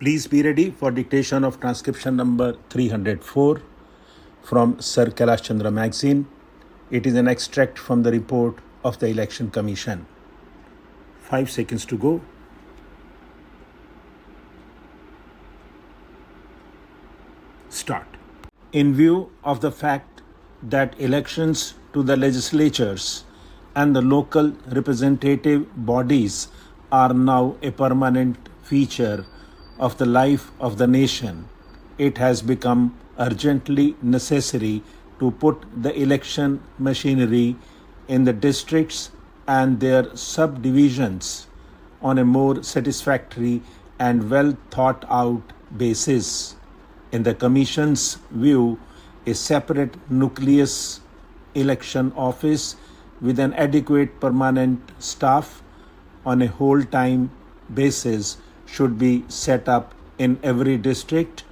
Please be ready for dictation of transcription number 304 from Sir Kailash Chandra magazine. It is an extract from the report of the Election Commission. 5 seconds to go. Start. In view of the fact that elections to the legislatures and the local representative bodies are now a permanent feature of the life of the nation, it has become urgently necessary to put the election machinery in the districts and their subdivisions on a more satisfactory and well thought out basis. In the Commission's view, a separate nucleus election office with an adequate permanent staff on a whole-time basis should be set up in every district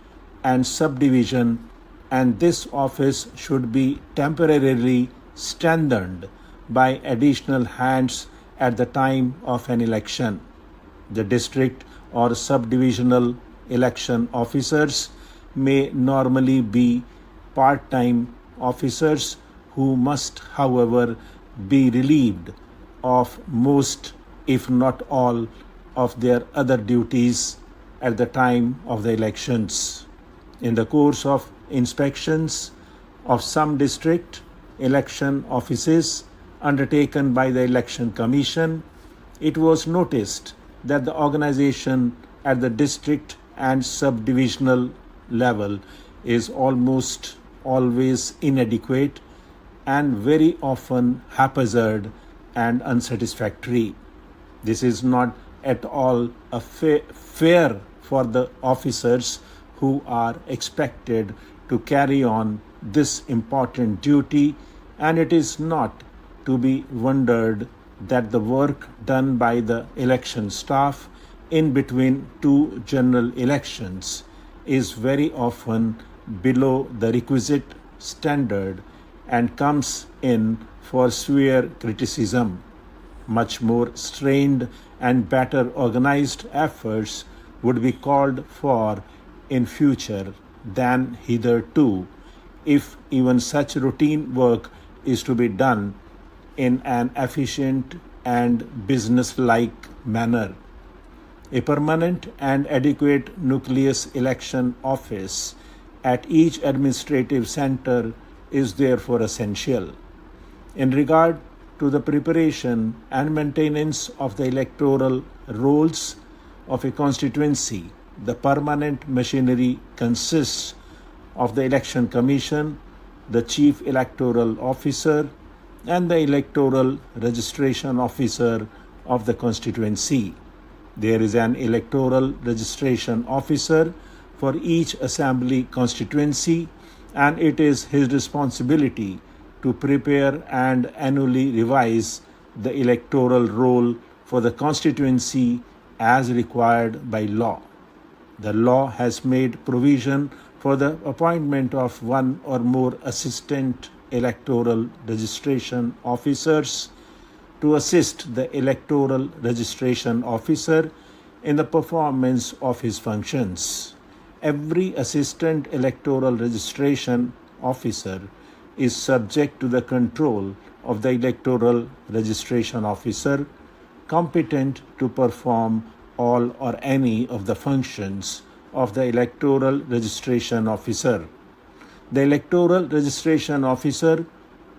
and subdivision, and this office should be temporarily strengthened by additional hands at the time of an election. The district or subdivisional election officers may normally be part-time officers who must, however, be relieved of most, if not all, of their other duties at the time of the elections. In the course of inspections of some district election offices undertaken by the Election Commission, it was noticed that the organization at the district and subdivisional level is almost always inadequate and very often haphazard and unsatisfactory. This is not at all a fair for the officers who are expected to carry on this important duty, and it is not to be wondered that the work done by the election staff in between two general elections is very often below the requisite standard and comes in for severe criticism. Much more strained and better organized efforts would be called for in future than hitherto, if even such routine work is to be done in an efficient and business-like manner. A permanent and adequate nucleus election office at each administrative center is therefore essential. In regard to the preparation and maintenance of the electoral rolls of a constituency, the permanent machinery consists of the Election Commission, the Chief Electoral Officer, and the Electoral Registration Officer of the constituency. There is an Electoral Registration Officer for each assembly constituency, and it is his responsibility to prepare and annually revise the electoral roll for the constituency as required by law. The law has made provision for the appointment of one or more assistant electoral registration officers to assist the electoral registration officer in the performance of his functions. Every assistant electoral registration officer is subject to the control of the electoral registration officer, competent to perform all or any of the functions of the electoral registration officer. The electoral registration officer,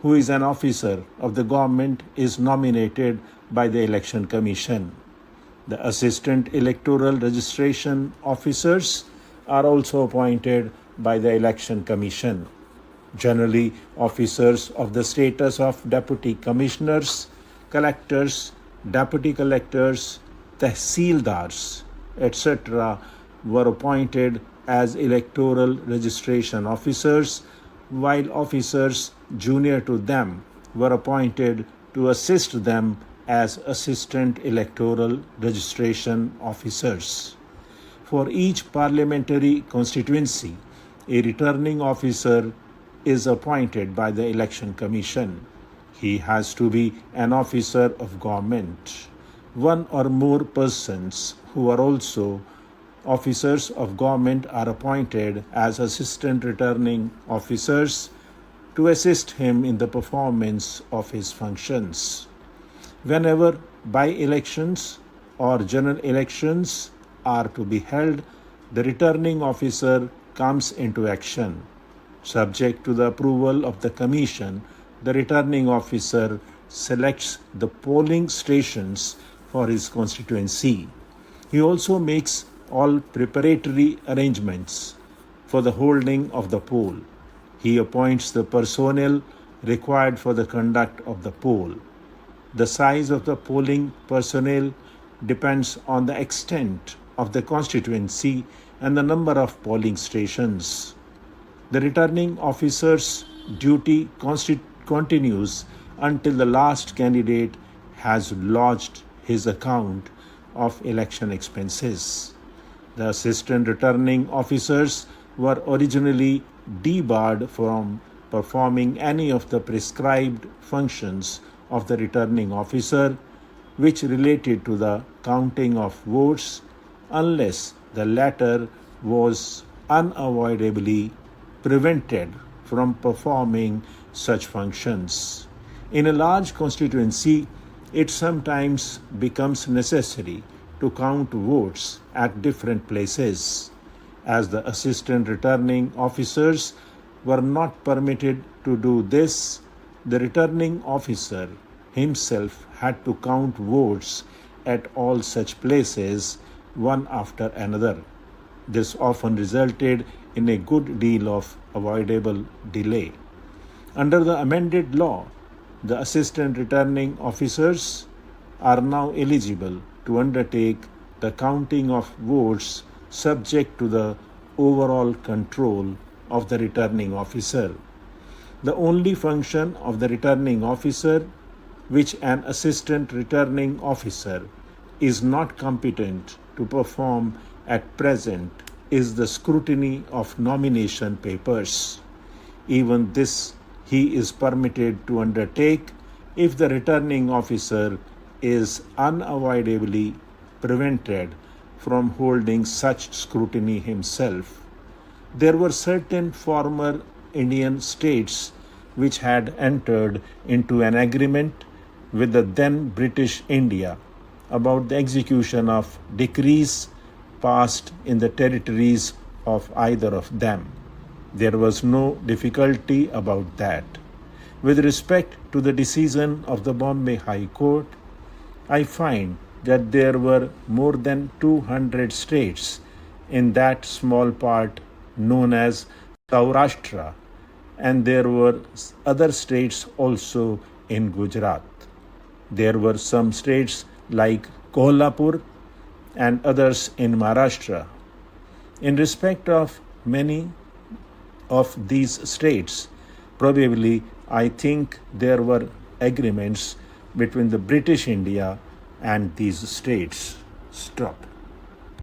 who is an officer of the government, is nominated by the Election Commission. The assistant electoral registration officers are also appointed by the Election Commission. Generally, officers of the status of deputy commissioners, collectors, deputy collectors, tehsildars, etc. were appointed as electoral registration officers, while officers junior to them were appointed to assist them as assistant electoral registration officers. For each parliamentary constituency, a returning officer is appointed by the Election Commission. He has to be an officer of government. One or more persons who are also officers of government are appointed as assistant returning officers to assist him in the performance of his functions. Whenever by-elections or general elections are to be held, the returning officer comes into action. Subject to the approval of the Commission, the returning officer selects the polling stations for his constituency. He also makes all preparatory arrangements for the holding of the poll. He appoints the personnel required for the conduct of the poll. The size of the polling personnel depends on the extent of the constituency and the number of polling stations. The returning officer's duty continues until the last candidate has lodged his account of election expenses. The assistant returning officers were originally debarred from performing any of the prescribed functions of the returning officer, which related to the counting of votes, unless the latter was unavoidably prevented from performing such functions. In a large constituency, it sometimes becomes necessary to count votes at different places. As the assistant returning officers were not permitted to do this, the returning officer himself had to count votes at all such places, one after another. This often resulted in a good deal of avoidable delay. Under the amended law, the assistant returning officers are now eligible to undertake the counting of votes subject to the overall control of the returning officer. The only function of the returning officer which an assistant returning officer is not competent to perform at present is the scrutiny of nomination papers. Even this he is permitted to undertake if the returning officer is unavoidably prevented from holding such scrutiny himself. There were certain former Indian states which had entered into an agreement with the then British India about the execution of decrees passed in the territories of either of them. There was no difficulty about that. With respect to the decision of the Bombay High Court, I find that there were more than 200 states in that small part known as Saurashtra, and there were other states also in Gujarat. There were some states like Kolhapur and others in Maharashtra. In respect of many of these states, probably I think there were agreements between the British India and these states. Stop.